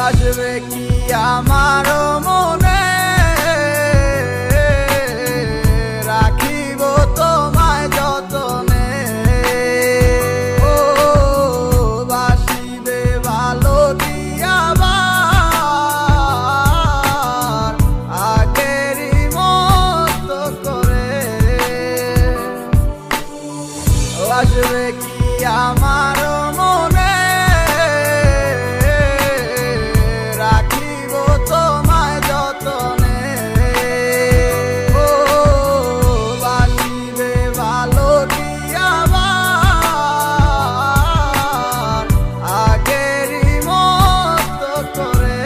আসবে কি আমার মনে, রাখিব তোমায় যতনে। ও বাসিবে ভালো দিয়াবার আগেরই মতো করে। আসবে কি আমার মনে, রাখিব তোমায় যতনে। ও বাসিবে ভালো দিয়াবার আগেরই মতো করে।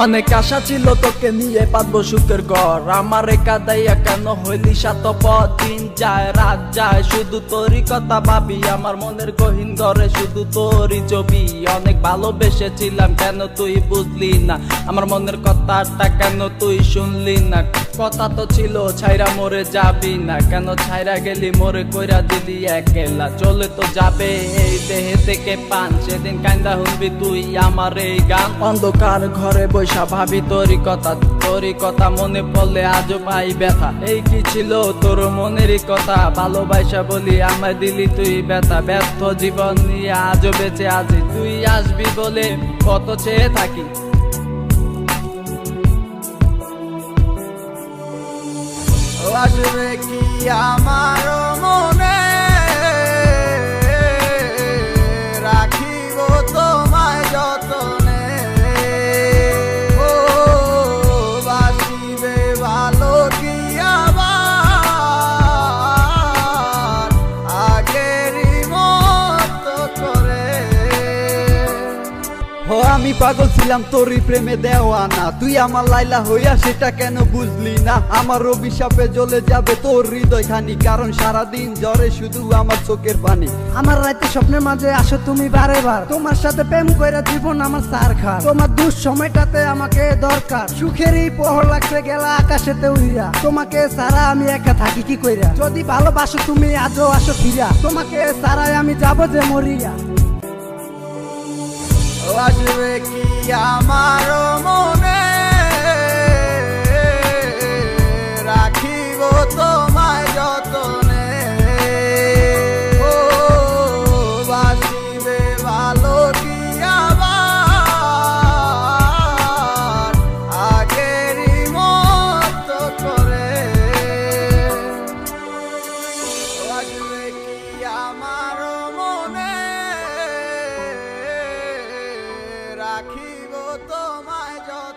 অনেক আশা ছিল তোকে নিয়ে পাতবো সুখের ঘর, আমার কাদাইয়া কেন হইলি সাতপথ। দিন যায় রাত যায় শুধু তোরই কথা ভাবি, আমার মনের গহীন ঘরে শুধু তোরই ছবি। অনেক ভালোবেসেছিলাম কেন তুই বুঝলি না, আমার মনের কথাটা কেন তুই শুনলি না। কথা তো ছিল ছাইরা মরে যাবি না, কেন ছাইরা গেলি মোরে কইরা দিলি একলা। চলে তো যাবে এই দেহে থেকে পান, সেদিন কান্দা শুনবি তুই আমার এই গান। অন্ধকার ঘরে বৈশা ভাবি তোরই কথা মনে পড়লে আজও পাই ব্যথা। এই কি ছিল তোর মনেরই কথা, ভালোবাসা বলি আমায় দিলি তুই ব্যথা। ব্যর্থ জীবন নিয়ে আজও বেঁচে আছি, তুই আসবি বলে কত চেয়ে থাকি। আসবে কি আমার মনে, রাখিব তোমায় যতনে। ও বাসিবে ভালো দিয়াবার আগেরই মতো করে। ও আমি পাগল ছিলাম তোরই প্রেমে দেওয়ানা, তুই আমার লাইলা হইয়া সেটা কেন বুঝলি না। আমার অভিশাপে জ্বলে যাবে তোর হৃদয় খানি, কারণ সারাদিন জ্বরে শুধু আমার চোখের পানি। আমার রাতে স্বপ্নের মাঝে আসো তুমি বারে বার, তোমার সাথে প্রেম কইরা জীবন আমার সার খা। তোমার দুঃসময়টাতে আমাকে দরকার, সুখেরই পহর লাগছে গেলা আকাশেতে উইরা। তোমাকে সারা আমি একা থাকি কি কইরা, যদি ভালোবাসো তুমি আজও আসো ফিরা। তোমাকে সারাই আমি যাব যে মরিয়া। আসবে কি আমার মনে, রাখিব তোমায় যতনে। ও বাসিবে ভালো দিয়াবার আগেরই মতো করে। আসবে কি আমার মনে, রাখিব তোমায় যতনে।